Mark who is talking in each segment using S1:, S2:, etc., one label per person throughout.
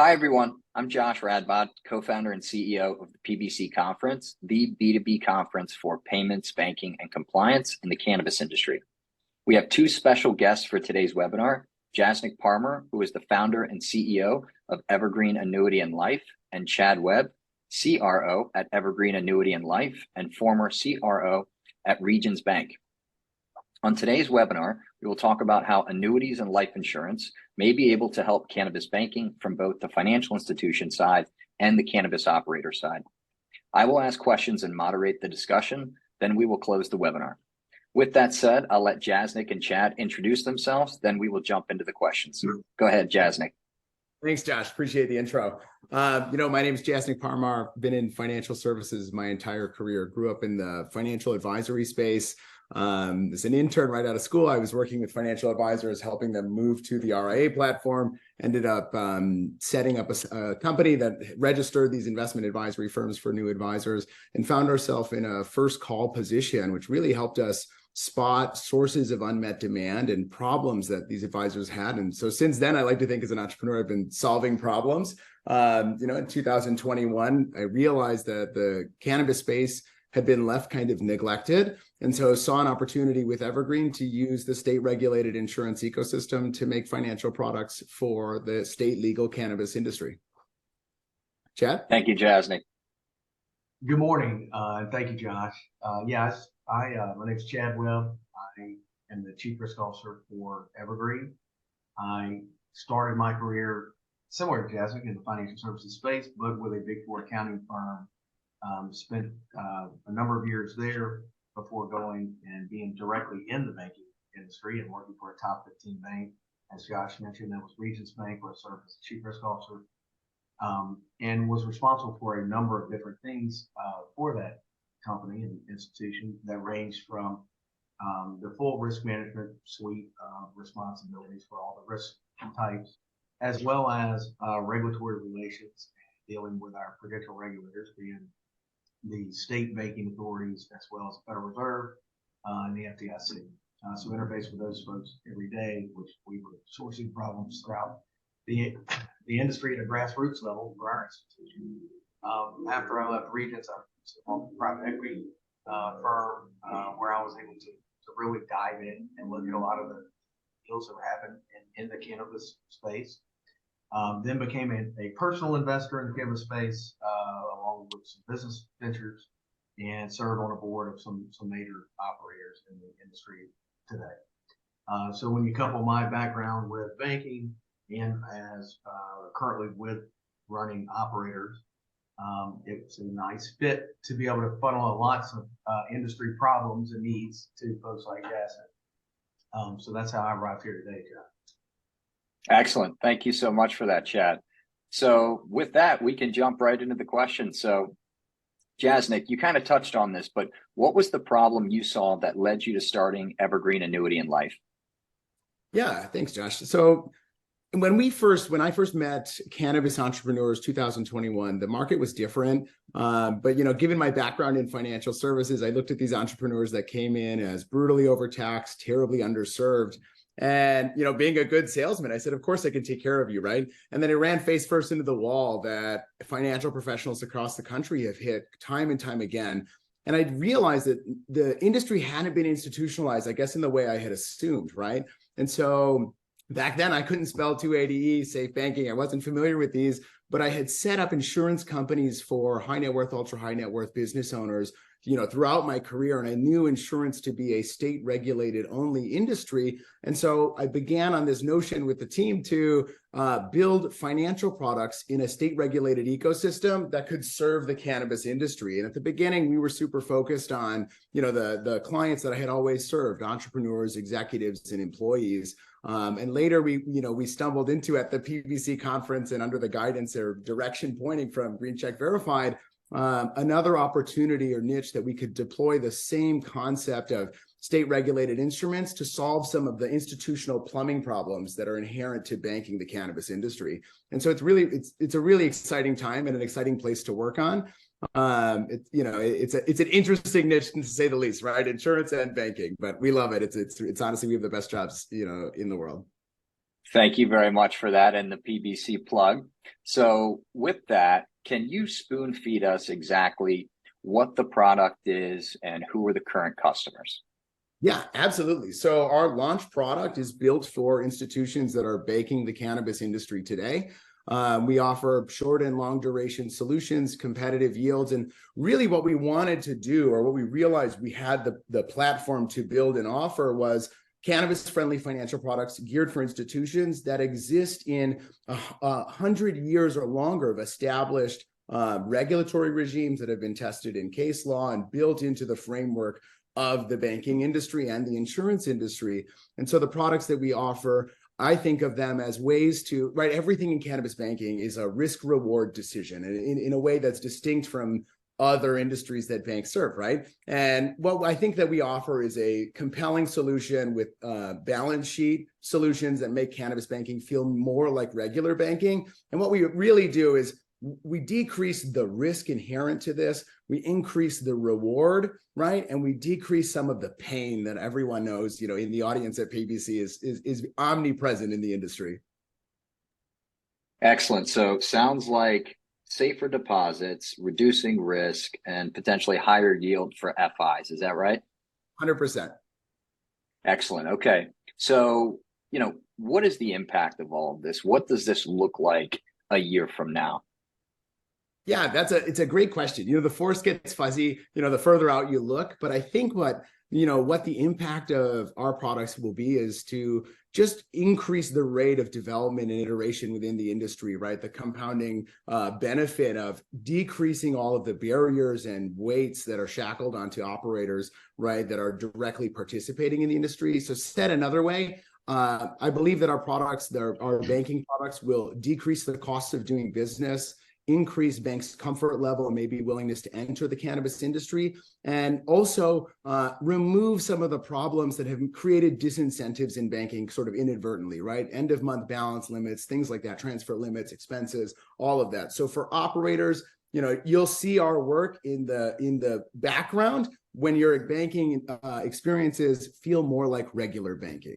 S1: Hi, everyone. I'm Josh Radbot, co-founder and CEO of the PBC Conference, the B2B conference for payments, banking, and compliance in the cannabis industry. We have two special guests for today's webinar, Jasnick Parmer, who is the founder and CEO of Evergreen Annuity and Life, and Chad Webb, CRO at Evergreen Annuity and Life and former CRO at Regions Bank. On today's webinar, we will talk about how annuities and life insurance may be able to help cannabis banking from both the financial institution side and the cannabis operator side. I will ask questions and moderate the discussion, then we will close the webinar. With that said, I'll let Jasnick and Chad introduce themselves, then we will jump into the questions. Go ahead, Jasnick.
S2: Thanks, Josh. Appreciate the intro. My name is Jasnick Parmer. Been in financial services my entire career. Grew up in the financial advisory space. As an intern right out of school, I was working with financial advisors, helping them move to the RIA platform. Ended up setting up a company that registered these investment advisory firms for new advisors, and found ourselves in a first call position, which really helped us spot sources of unmet demand and problems that these advisors had. And so since then, I like to think as an entrepreneur, I've been solving problems. In 2021, I realized that the cannabis space had been left kind of neglected. And so saw an opportunity with Evergreen to use the state regulated insurance ecosystem to make financial products for the state legal cannabis industry. Chad?
S1: Thank you, Jasnick.
S3: Good morning, and thank you, Josh. My name is Chad Webb. I am the Chief Risk Officer for Evergreen. I started my career similar to Jasnick in the financial services space, but with a Big Four accounting firm. Spent a number of years there before going and being directly in the banking industry and working for a top 15 bank. As Josh mentioned, that was Regions Bank, where I served as Chief Risk Officer, and was responsible for a number of different things for that company and institution that ranged from the full risk management suite of responsibilities for all the risk types, as well as regulatory relations, dealing with our prudential regulators, being the state banking authorities, as well as the Federal Reserve and the FDIC. So interface with those folks every day, which we were sourcing problems throughout the industry at a grassroots level for our institution. After I left Regions, I was a private equity firm where I was able to really dive in and look at a lot of the deals that were happening in the cannabis space. Then became a personal investor in the cannabis space, along with some business ventures, and served on a board of some major operators in the industry today. So when you couple my background with banking and as currently with running operators, it's a nice fit to be able to funnel lots of industry problems and needs to folks like Jasnick. So that's how I arrived here today, John.
S1: Excellent. Thank you so much for that, Chad. So with that, we can jump right into the question. So Jasnick, you kind of touched on this, but what was the problem you saw that led you to starting Evergreen Annuity and Life?
S2: Yeah, thanks, Josh. So when I first met cannabis entrepreneurs, 2021, the market was different. But given my background in financial services, I looked at these entrepreneurs that came in as brutally overtaxed, terribly underserved. And, being a good salesman, I said, of course I can take care of you, right? And then it ran face first into the wall that financial professionals across the country have hit time and time again. And I realized that the industry hadn't been institutionalized, I guess, in the way I had assumed, right? And so back then I couldn't spell 280E, safe banking. I wasn't familiar with these, but I had set up insurance companies for high net worth, ultra high net worth business owners throughout my career, and I knew insurance to be a state regulated only industry. And so I began on this notion with the team to build financial products in a state regulated ecosystem that could serve the cannabis industry. And at the beginning, we were super focused on, the clients that I had always served, entrepreneurs, executives, and employees. And later we stumbled into at the PBC conference, and under the guidance or direction pointing from Green Check Verified, another opportunity or niche that we could deploy the same concept of state regulated instruments to solve some of the institutional plumbing problems that are inherent to banking the cannabis industry. And so it's a really exciting time and an exciting place to work on. It's an interesting niche to say the least, right? Insurance and banking, but we love it. It's honestly, we have the best jobs, in the world.
S1: Thank you very much for that and the PBC plug. So with that, can you spoon feed us exactly what the product is and who are the current customers?
S2: Yeah, absolutely. So our launch product is built for institutions that are banking the cannabis industry today. We offer short and long duration solutions, competitive yields, and really what we wanted to do, or what we realized we had the platform to build and offer, was cannabis-friendly financial products geared for institutions that exist in 100 years or longer of established regulatory regimes that have been tested in case law and built into the framework of the banking industry and the insurance industry. And so the products that we offer, I think of them as ways to, right, everything in cannabis banking is a risk reward decision, and in a way that's distinct from other industries that banks serve, right? And what I think that we offer is a compelling solution with balance sheet solutions that make cannabis banking feel more like regular banking. And what we really do is we decrease the risk inherent to this, we increase the reward, right? And we decrease some of the pain that everyone knows, in the audience at PBC is omnipresent in the industry.
S1: Excellent. So sounds like safer deposits, reducing risk, and potentially higher yield for FIs. Is that right?
S2: 100%.
S1: Excellent. Okay. So, what is the impact of all of this? What does this look like a year from now?
S2: Yeah, it's a great question. The force gets fuzzy, the further out you look, but I think what the impact of our products will be is to just increase the rate of development and iteration within the industry, right? The compounding benefit of decreasing all of the barriers and weights that are shackled onto operators, right, that are directly participating in the industry. So said another way, I believe that our banking products will decrease the cost of doing business, increase banks' comfort level and maybe willingness to enter the cannabis industry, and also remove some of the problems that have created disincentives in banking sort of inadvertently, right? End of month balance limits, things like that, transfer limits, expenses, all of that. So for operators, you'll see our work in the background when your banking experiences feel more like regular banking.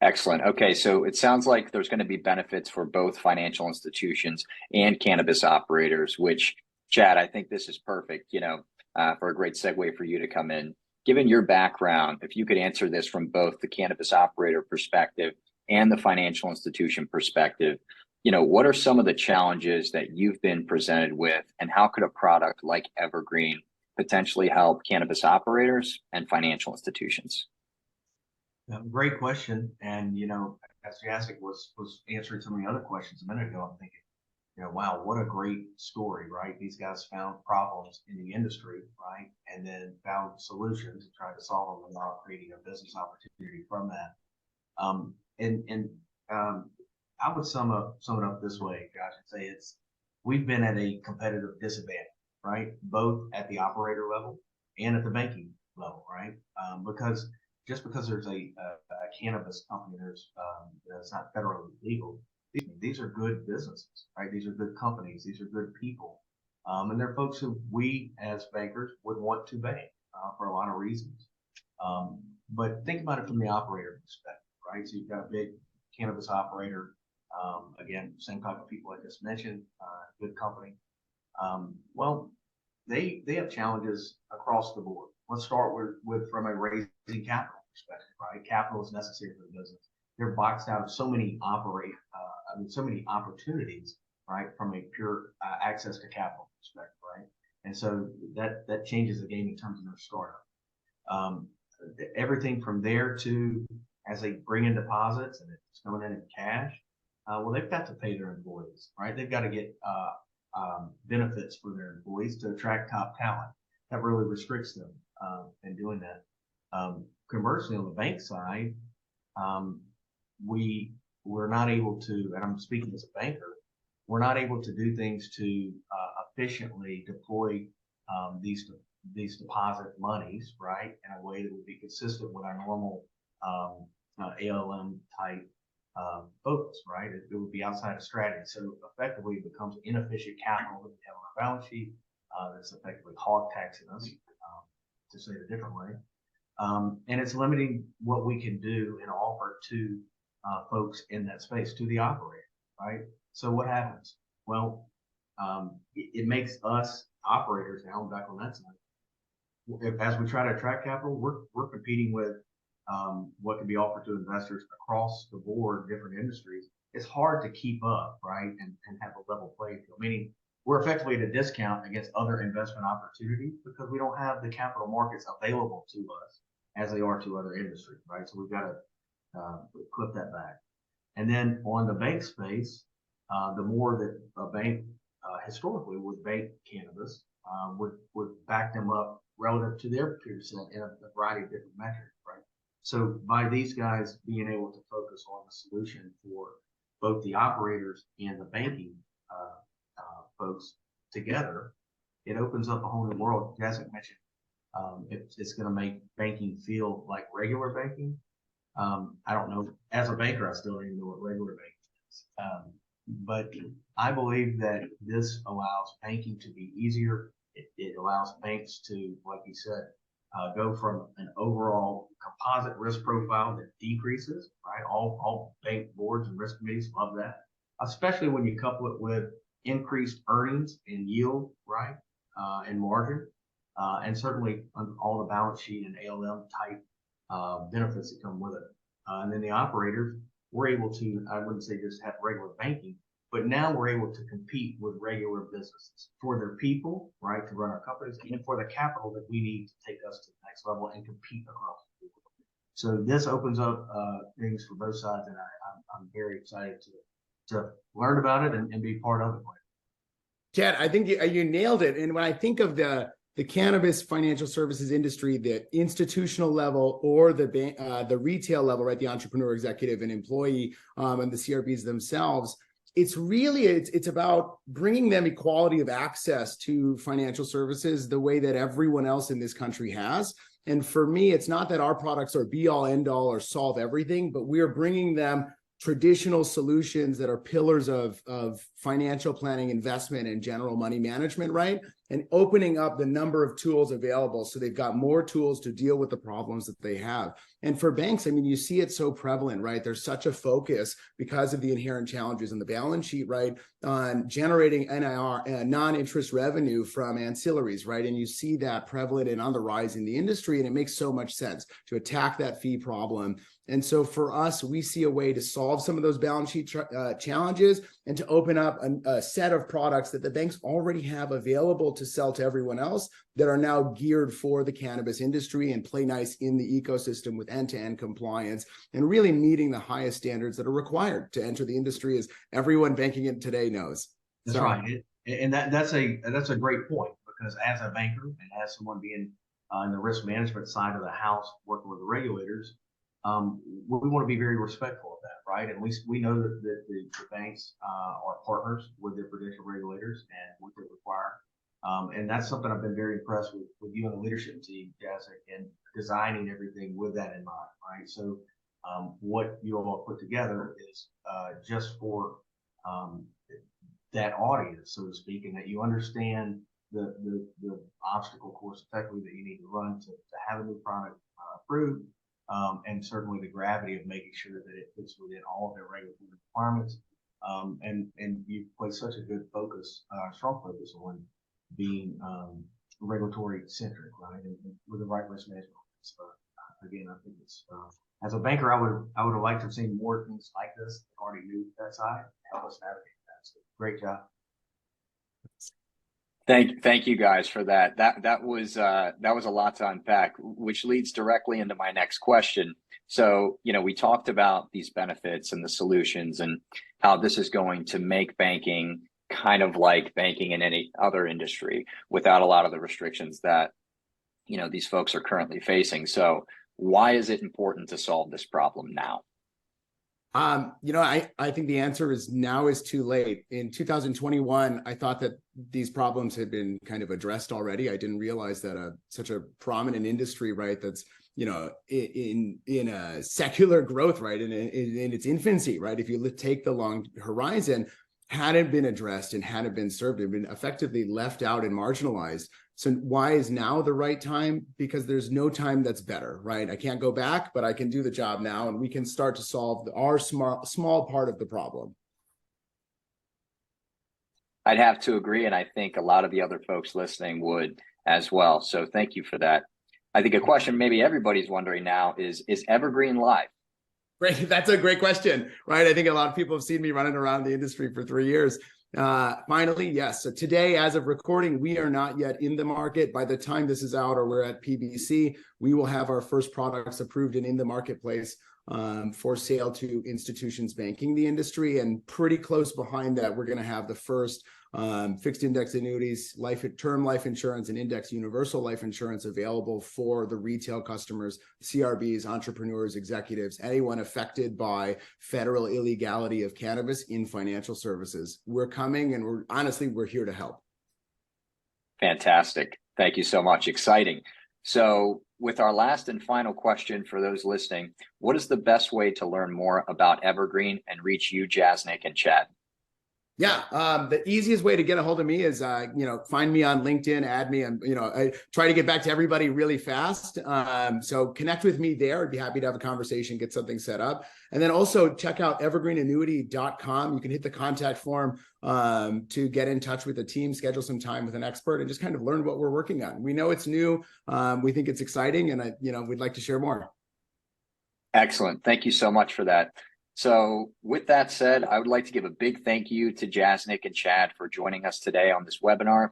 S1: Excellent. Okay, so it sounds like there's going to be benefits for both financial institutions and cannabis operators, which, Chad, I think this is perfect, for a great segue for you to come in. Given your background, if you could answer this from both the cannabis operator perspective and the financial institution perspective, what are some of the challenges that you've been presented with, and how could a product like Evergreen potentially help cannabis operators and financial institutions?
S3: Great question. And, as Jacek was answering so many other questions a minute ago, I'm thinking, wow, what a great story, right? These guys found problems in the industry, right? And then found solutions and tried to solve them without creating a business opportunity from that. I would sum it up this way, Josh, and say we've been at a competitive disadvantage, right? Both at the operator level and at the banking level, right? Because just because there's a cannabis company that's not federally legal, these are good businesses, right? These are good companies. These are good people. And they're folks who we as bankers would want to bank for a lot of reasons. But think about it from the operator perspective, right? So you've got a big cannabis operator, again, same type of people I just mentioned, good company. Well, they have challenges across the board. Let's start with from a raising capital perspective, right? Capital is necessary for the business. They're boxed out of so many so many opportunities, right? From a pure access to capital perspective, right? And so that changes the game in terms of their startup. Everything from there to as they bring in deposits and it's coming in cash, well, they've got to pay their employees, right? They've got to get benefits for their employees to attract top talent. That really restricts them in doing that. Conversely, on the bank side, we're not able to, and I'm speaking as a banker, we're not able to do things to efficiently deploy these deposit monies, right, in a way that would be consistent with our normal ALM type focus, right? It would be outside of strategy. So effectively, it becomes inefficient capital that we have on our balance sheet that's effectively hog taxing us, to say it a different way. And it's limiting what we can do and offer to folks in that space, to the operator, right? So what happens? Well, it makes us operators, now I'm back on that side, as we try to attract capital, we're competing with what can be offered to investors across the board, different industries. It's hard to keep up, right, and have a level playing field. Meaning, we're effectively at a discount against other investment opportunities because we don't have the capital markets available to us as they are to other industries, right? So we've got to clip that back. And then on the bank space, the more that a bank historically would bank cannabis, would back them up relative to their peer set in a variety of different metrics, right? So by these guys being able to focus on the solution for both the operators and the banking folks together, it opens up a whole new world. As I mentioned, it's going to make banking feel like regular banking. I don't know. As a banker, I still don't even know what regular banking is. But I believe that this allows banking to be easier. It allows banks to, like you said, go from an overall composite risk profile that decreases, right? All bank boards and risk committees love that, especially when you couple it with increased earnings and yield, right? And margin, and certainly on all the balance sheet and ALM type benefits that come with it. And then the operators, we're able to, I wouldn't say just have regular banking, but now we're able to compete with regular businesses for their people, right, to run our companies, and for the capital that we need to take us to the next level and compete across the board. So this opens up things for both sides, and I'm very excited to learn about it and be part of it.
S2: Chad, I think you nailed it. And when I think of the cannabis financial services industry, the institutional level or the retail level, right, the entrepreneur, executive, and employee, and the CRBs themselves, it's about bringing them equality of access to financial services the way that everyone else in this country has. And for me, it's not that our products are be all end all or solve everything, but we are bringing them traditional solutions that are pillars of financial planning, investment, and general money management, right? And opening up the number of tools available so they've got more tools to deal with the problems that they have. And for banks, I mean, you see it so prevalent, right? There's such a focus because of the inherent challenges in the balance sheet, right, on generating NIR, non-interest revenue from ancillaries, right? And you see that prevalent and on the rise in the industry, and it makes so much sense to attack that fee problem. And so for us, we see a way to solve some of those balance sheet challenges and to open up a set of products that the banks already have available to sell to everyone else that are now geared for the cannabis industry and play nice in the ecosystem with end-to-end compliance and really meeting the highest standards that are required to enter the industry, as everyone banking it today knows.
S3: That's right. And that's a great point, because as a banker and as someone being in the risk management side of the house, working with the regulators, we want to be very respectful of that, right? And we know that the banks are partners with their prudential regulators and what they require. And that's something I've been very impressed with you and the leadership team, Jessica, and designing everything with that in mind, right? So what you all put together is just for that audience, so to speak, and that you understand the obstacle course effectively that you need to run to have a new product approved. And certainly the gravity of making sure that it fits within all of their regulatory requirements. And you place such a good focus, strong focus on being regulatory centric, right? And with the right risk management. So, again, I think it's, as a banker, I would have liked to have seen more things like this. I already knew that side, help us navigate that. So, great job.
S1: Thank you guys for that. That was a lot to unpack, which leads directly into my next question. So, we talked about these benefits and the solutions and how this is going to make banking kind of like banking in any other industry without a lot of the restrictions that, these folks are currently facing. So why is it important to solve this problem now?
S2: I think the answer is now is too late. In 2021, I thought that these problems had been kind of addressed already. I didn't realize that such a prominent industry, right, that's, in a secular growth, right, in its infancy, right, if you take the long horizon, hadn't been addressed and hadn't been served, have been effectively left out and marginalized. So why is now the right time? Because there's no time that's better, right? I can't go back, but I can do the job now, and we can start to solve our small part of the problem.
S1: I'd have to agree, and I think a lot of the other folks listening would as well. So thank you for that. I think a question maybe everybody's wondering now is Evergreen live?
S2: Great. That's a great question, right? I think a lot of people have seen me running around the industry for 3 years. Finally, yes. So today, as of recording, we are not yet in the market. By the time this is out, or we're at PBC, we will have our first products approved and in the marketplace for sale to institutions banking the industry. And pretty close behind that, we're going to have the first fixed index annuities, term life insurance, and index universal life insurance available for the retail customers, CRBs, entrepreneurs, executives, anyone affected by federal illegality of cannabis in financial services. We're coming, and we're here to help.
S1: Fantastic. Thank you so much. Exciting. So with our last and final question for those listening, what is the best way to learn more about Evergreen and reach you, Jasnick and Chad?
S2: Yeah, the easiest way to get a hold of me is, find me on LinkedIn, add me, and, I try to get back to everybody really fast. So connect with me there. I'd be happy to have a conversation, get something set up. And then also check out evergreenannuity.com. You can hit the contact form to get in touch with the team, schedule some time with an expert, and just kind of learn what we're working on. We know it's new. We think it's exciting, and we'd like to share more.
S1: Excellent. Thank you so much for that. So with that said, I would like to give a big thank you to Jasnick and Chad for joining us today on this webinar.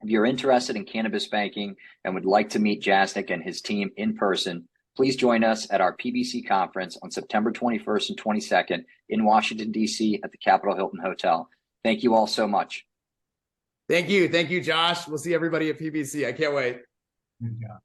S1: If you're interested in cannabis banking and would like to meet Jasnick and his team in person, please join us at our PBC conference on September 21st and 22nd in Washington, D.C. at the Capitol Hilton Hotel. Thank you all so much.
S2: Thank you. Thank you, Josh. We'll see everybody at PBC. I can't wait.
S3: Good job.